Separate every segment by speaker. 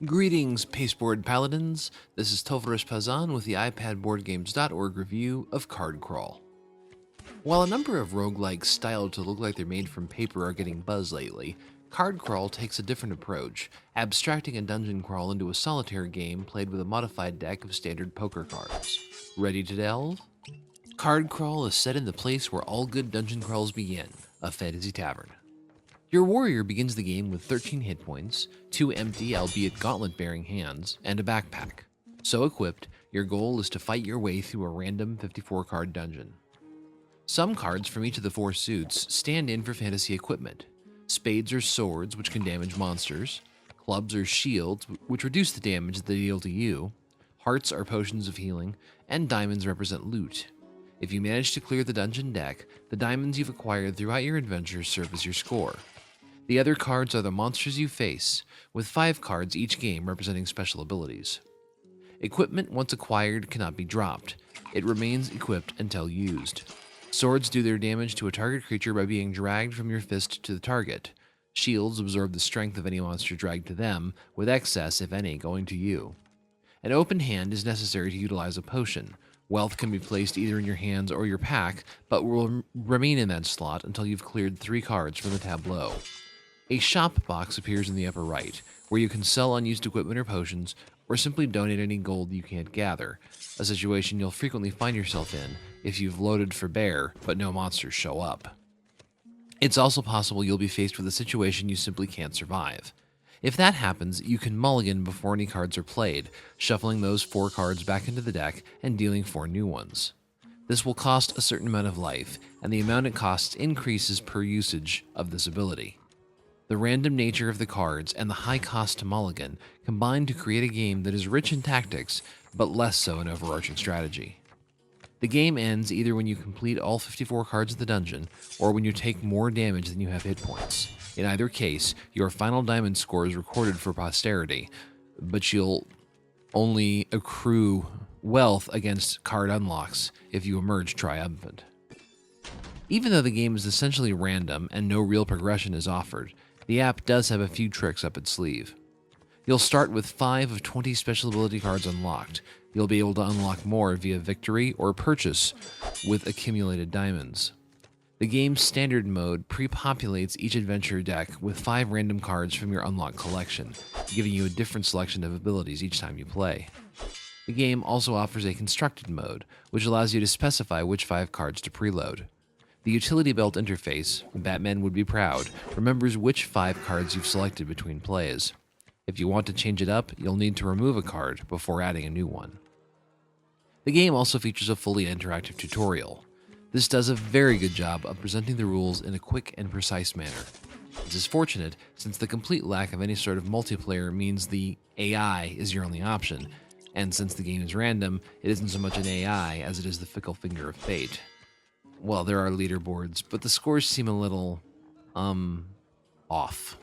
Speaker 1: Greetings, pasteboard paladins. This is Tovarish Pazan with the iPadBoardGames.org review of Card Crawl. While a number of roguelikes styled to look like they're made from paper are getting buzz lately, Card Crawl takes a different approach, abstracting a dungeon crawl into a solitaire game played with a modified deck of standard poker cards. Ready to delve? Card Crawl is set in the place where all good dungeon crawls begin, a fantasy tavern. Your warrior begins the game with 13 hit points, 2 empty albeit gauntlet-bearing hands, and a backpack. So equipped, your goal is to fight your way through a random 54-card dungeon. Some cards from each of the 4 suits stand in for fantasy equipment. Spades or swords, which can damage monsters. Clubs or shields, which reduce the damage they deal to you. Hearts are potions of healing, and diamonds represent loot. If you manage to clear the dungeon deck, the diamonds you've acquired throughout your adventure serve as your score. The other cards are the monsters you face, with 5 cards each game representing special abilities. Equipment once acquired cannot be dropped. It remains equipped until used. Swords do their damage to a target creature by being dragged from your fist to the target. Shields absorb the strength of any monster dragged to them, with excess, if any, going to you. An open hand is necessary to utilize a potion. Wealth can be placed either in your hands or your pack, but will remain in that slot until you've cleared 3 cards from the tableau. A shop box appears in the upper right, where you can sell unused equipment or potions, or simply donate any gold you can't gather, a situation you'll frequently find yourself in if you've loaded for bear, but no monsters show up. It's also possible you'll be faced with a situation you simply can't survive. If that happens, you can mulligan before any cards are played, shuffling those 4 cards back into the deck and dealing 4 new ones. This will cost a certain amount of life, and the amount it costs increases per usage of this ability. The random nature of the cards and the high cost to mulligan combine to create a game that is rich in tactics, but less so in overarching strategy. The game ends either when you complete all 54 cards of the dungeon, or when you take more damage than you have hit points. In either case, your final diamond score is recorded for posterity, but you'll only accrue wealth against card unlocks if you emerge triumphant. Even though the game is essentially random and no real progression is offered, the app does have a few tricks up its sleeve. You'll start with 5 of 20 special ability cards unlocked. You'll be able to unlock more via victory or purchase with accumulated diamonds. The game's standard mode pre-populates each adventure deck with 5 random cards from your unlocked collection, giving you a different selection of abilities each time you play. The game also offers a constructed mode, which allows you to specify which 5 cards to preload. The utility belt interface, Batman would be proud, remembers which 5 cards you've selected between plays. If you want to change it up, you'll need to remove a card before adding a new one. The game also features a fully interactive tutorial. This does a very good job of presenting the rules in a quick and precise manner. This is fortunate since the complete lack of any sort of multiplayer means the AI is your only option, and since the game is random, it isn't so much an AI as it is the fickle finger of fate. Well, there are leaderboards, but the scores seem a little, off.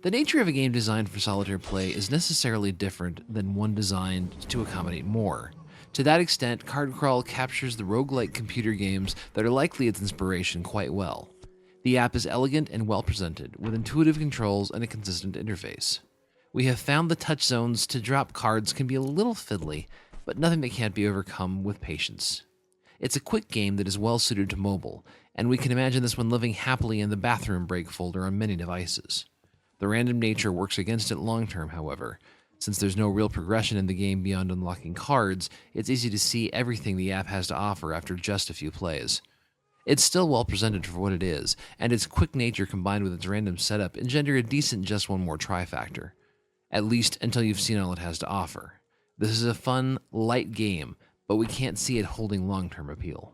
Speaker 1: The nature of a game designed for solitaire play is necessarily different than one designed to accommodate more. To that extent, Card Crawl captures the roguelike computer games that are likely its inspiration quite well. The app is elegant and well presented, with intuitive controls and a consistent interface. We have found the touch zones to drop cards can be a little fiddly, but nothing that can't be overcome with patience. It's a quick game that is well suited to mobile, and we can imagine this one living happily in the bathroom break folder on many devices. The random nature works against it long term, however. Since there's no real progression in the game beyond unlocking cards, it's easy to see everything the app has to offer after just a few plays. It's still well presented for what it is, and its quick nature combined with its random setup engender a decent just one more try factor. At least until you've seen all it has to offer. This is a fun, light game, but we can't see it holding long-term appeal.